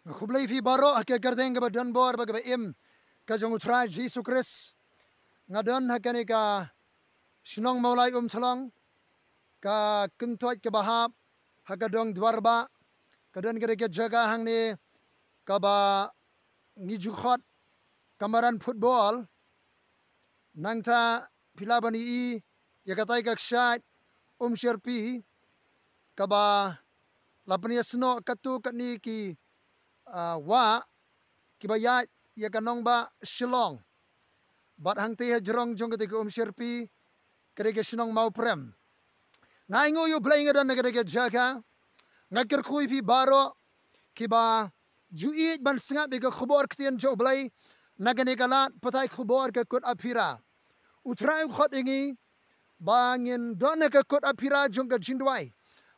U Blei fi baro ke gardeng ke dan bor ba im ka jong U Trai Jesus Christ ngadon hakane ka shnong maulai thlong ka kuntoit ke bahap hakadong dwarba kadon ke jaga hang ni kaba ngiju khot kamaran football nangta pilabani I yakatai ka kshat sherpi kaba lapani sno katu katni ki wa kibaya yakanong ba shilong bat hang te jrong jong ke sherpi kede shnong mau prem ngai ngo U Blei ngadon ke jaka ngakir khui fi baro kiba juit ban singap ke khobor ktien U Blei nagane kalat patai khobor ke KUT-APPHIRA U Trai khot ingi bangin don ke KUT-APPHIRA jong ke jindwai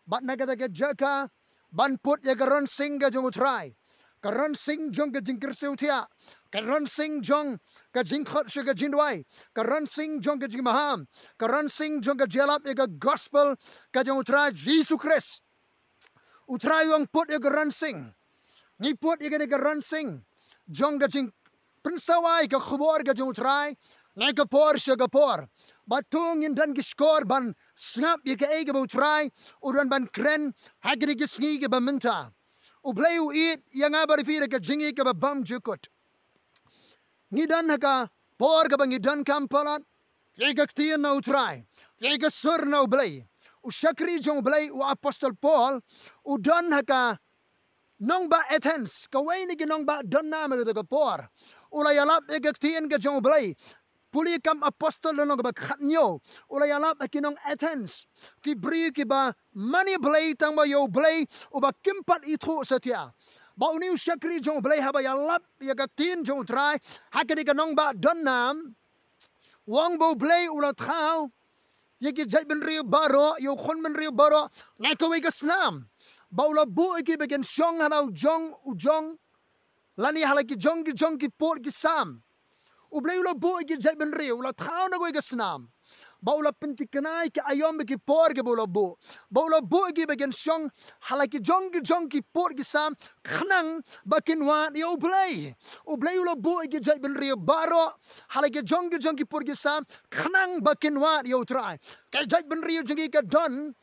bat nagada ke jaka ban put ya garon sing ke jong U Trai karon sing jong ke jingkir seutia karon sing jong ke jingkhot ke jindwai karon sing jong ke jimaham karon sing jong ke jalap ke gospel ke jong U Trai Jesus Christ U Trai yang put ya garon sing ni put ya ke garon sing jong ke jing pensawai ke khobor ke jong U Trai ngai ke por batung in dan giskor ban snap ye ke ege U Trai udan ban kren hagri ke sngi ke baminta U Blei U it yang abar fi ke jingi ke bam jukut ngidan haka por ke bangidan kampalat ye ke tien na U Trai ye ke sur na U Blei U shakri jong Blei U Apostle Paul udan haka nong ba Athens kawai ni nong ba don na me ke por ulayalap ye ke tien ke jong Blei puli kam apostol lono ba khyndew ulai alap kinong Athens ki bri ki ba mani Blei tang ba U Blei u ba kimpat ithu satia ba uni shakri jong Blei ha ba yalap ya ka tin jong Trai hakani ka nong ba don nam wong bo Blei ula thau ye ki jai ben riu baro yo khon ben riu baro na ko we ka snam ba ula bu ki begen shong halau jong u jong lani halaki jong ki port ki sam U Blei ula bo ki jai ben riu ula thau na go ke snam ba ula pentikanai ke ayom ki por ke ba ula bo ki begen shong halaki jong ki port ki sam khnang bakin wa U Blei ula bo ki jai ben riu baro halaki jong ki port ki sam khnang bakin wa U Trai ke jai ben riu jingi ke don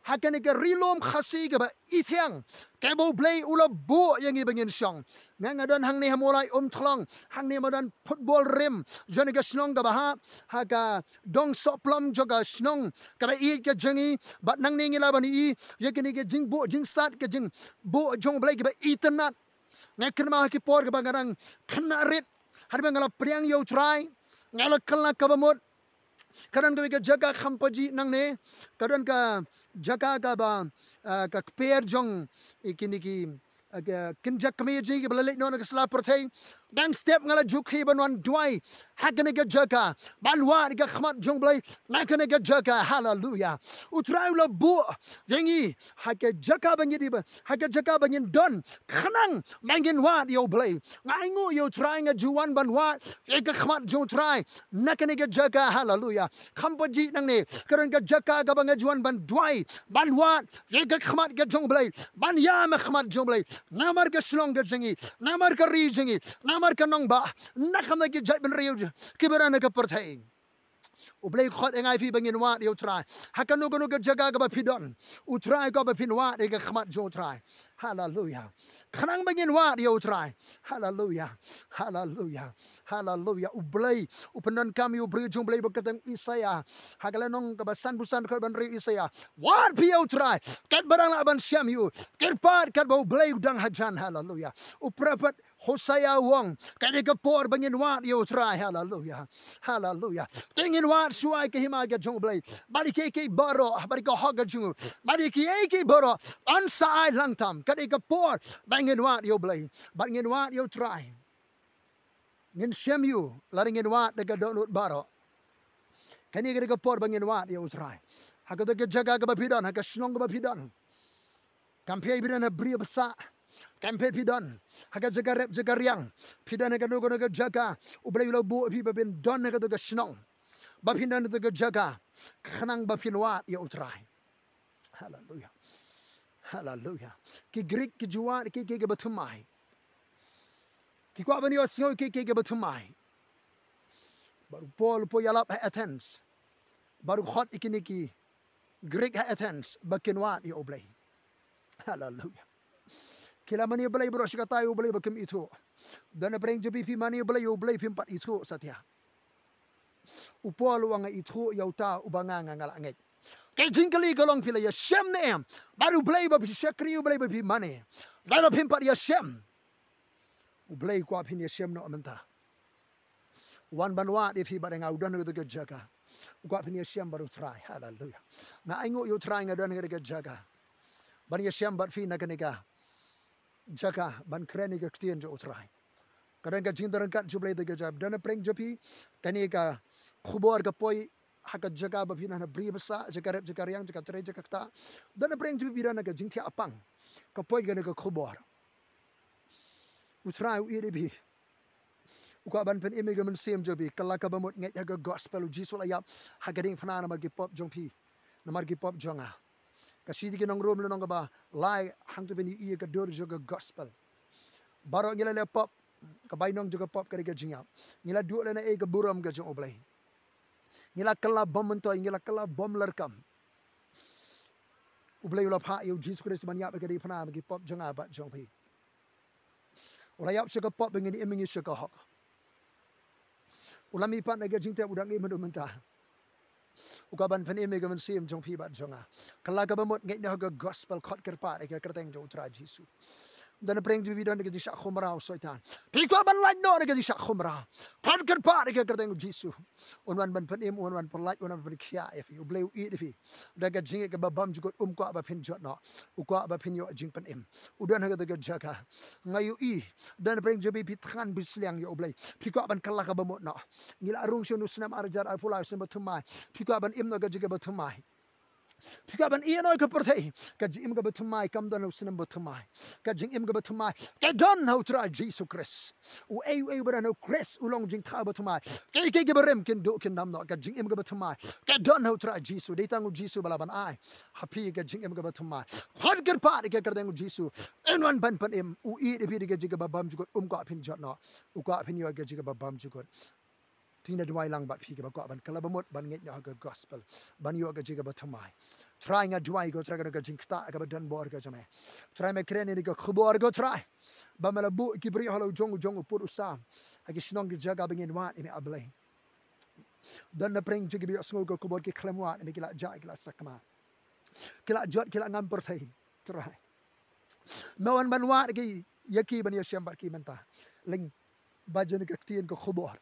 hakane ke rilom khasi ke ba ithiang ke bo Blei ula bo yang i bengin shong ngadon hang ni hamulai thlong hang ni madan football rim jone ke snong ka ba ha ka dong soplom joga snong ka ba I ke jingi bat nang ni ngila ba ni ye ke ni ke jing bo jing sat ke jing bo jong Blei ke ba itnat ngakin ma ki por ke ba ngarang khnarit har ba ngala priang U Trai ngala kala ka ba mot kadang ke jaga khampaji nang ne kadang ka jaka ka ba ka per jong ikini ki kinjak kmeji ke balik non ke sla pertai dang step ngala jukhi banwan duai hakane ke jaka banwa ke khmat jong Blei nakane ke jaka hallelujah U Trai la bu jengi hake jaka bangidi ba hake jaka bangin don khnang bangin wa U Blei ngai ngo U Trai nga juan banwa ke khmat jong Trai nakane ke jaka hallelujah khampaji nang ne karon ke jaka ka bang juan ban duai banwa ke khmat ke jong Blei ban ya ma khmat jong Blei namar ke slong ke jengi namar ke ri jengi namar ka nong ba nakam ki jai ben riu kiberana ka pertai U Blei khot ngai fi bangin wa U Trai hakanu ganu ka jaga ka ba pidon U Trai ka ba pinwa de ka khmat jo Trai hallelujah khanang bangin wa U Trai hallelujah U Blei u penon kam U Blei jong Blei bakatang Isaya hagala nong ka ba san busan ka ban ri Isaya wat pi U Trai kat barang la ban shem you kat pat kat ba U Blei dang hajan hallelujah u prophet Hosia wong kade ka por bangin wa U Trai hallelujah tingin wa suai ke hima ga jong Blei bari ke baro bari ka haga jong bari ke baro an sai langtam kade ka por bangin wa U Blei bangin wa U Trai ngin shem you laringin wa de ga donut baro kani ga por bangin wa U Trai haga de jaga ga bapidan haga snong ga bapidan kampe bidan bri basa kampe pidan haga jaga rep jaga riang pidan ga no ga jaga U Blei lo bo pi babin don ga de snong bapidan de ga jaga khanang bapin wa U Trai hallelujah ki Greek ki juan ki batumai Kiko abani osngo ke betumai. Baru Paul po yalap attends. Baru hot ikiniki. Greek attends. Bakinwat U Blei. Hallelujah. Kila mani U Blei bro shikata U Blei bakim itu. Dan bring jebi pi mani U Blei pimpat itu satia. Upol wanga itu yauta ubanga ngalangit. Kay jingkali galong pila ya shem na em. Baru Blei ba pi shakri U Blei ba pi mani. Dan pimpat ya shem. U Blei kwa pin ya shem no amenta. Wan banwa if he ba nga udan with the jaka. Kwa pin ya shem baru try. Hallelujah. Na aingo U Trai nga dan ga jaka. Ban ya shem bat fi na kanika. Jaka ban kreni ga ktien U Trai. Kadang ka jindaran kat jublei de gajab dan preng jopi kanika khubor ka poi haka jaka ba pina na bri basa jaka rep jaka riang jaka tre jaka kta dan preng jopi dan ka jingthia apang ka poi ga ka khubor U Trai U iri uka ban pen imi ga men sem jopi kala ka bamot ngai ga gospel u jisul ayap haka ding phana na mar gi pop jongpi na mar gi pop jonga ka sidi ki nong rom le nong ba lai hang to beni i ga dor joga gospel baro ngila le pop kabainong juga pop kari gajingap ngila dua lena e buram ga jong U Blei ngila kala bom mentoy ngila kala bom lerkam U Blei ula pha yu Jesus Christ manyap ga di phana gi pop jonga ba jong pi ula yap shaka pop ngini imingi shaka hok ula mi pan ga jingte udang i mendu menta ukaban pen imi ga men sim jong pi ba jonga kala ga bamot ngai na ga gospel khot kerpa ga kerteng jong Trai Jesus dan preng ju bidan ke disak khumra soitan piko ban lai no ke disak khumra kan kan pa ke kerteng jisu onwan ban pen im onwan per lai onwan per khia if U Blei i if daga jinge ke babam jugot ko ba pin jot no ko ba pin yo jing pen im udan ha ga jaka ngayu i dan preng ju bi pitkan bisliang U Blei piko ban kala ka bamot no ngila arung shonu snam arjar al pula sem batumai piko ban im no ga jiga batumai Pika ban iyan oy kapertay ka jim ga batumai kam don usinam batumai ka jim ga batumai ka don how Trai Jesus Christ u ay ba no Christ ulong jing ta batumai ke berem kin do kin nam no ka jim ga batumai ka don how Trai Jesus de tang Jesus balaban ai happy ka jim ga batumai hot ker pa ka kerdeng Jesus enwan ban pan em u i de bi ga jiga babam jugot ko pin jot no u ko pin yo ga jiga babam jugot Tina duai lang bat fi ba ko ban kala bamot ban nget nya ga gospel ban yo ga jiga batamai try nga duai go tra ga jingta ga dan bor ga jame try me krene ni ga khubor go try ba mala bu ki bri halo jong pur usam agi shnong ga jaga bangin wa ni U Blei dan na preng jiga bi asngol go khubor ki khlemwa ni kila ja kila sakma kila jot kila ngam per thai try mawan ban wa gi yaki ban ya shem bar ki menta ling bajen ga tien go khubor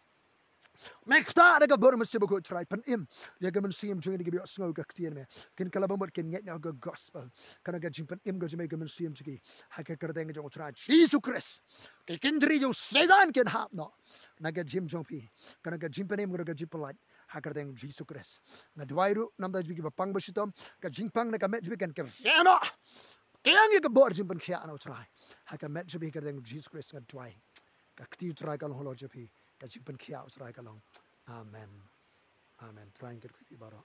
Mekta daga bor mesti buku Trai pen im ya ga men sim jing gi bi asngol ga ktien me kin kala bamot kin nget ga gospel kana ga jing pen im ga jme ga men sim jigi ha ka kerdeng jong Trai Jesus Christ ke kin dri jo sedan kin hap no na ga jim jong pi kana ga jim pen im ga jim pelat ha kerdeng Jesus Christ na dwairu nam da jigi ba pang basitom ga jing pang na ga met jigi kan ke no kayang ga bor jim pen khia no Trai ha ka met jigi kerdeng Jesus Christ ga dwai ka kti Trai kan holo japi ka jing pen khia U Trai kalong amen amen trying get quick baro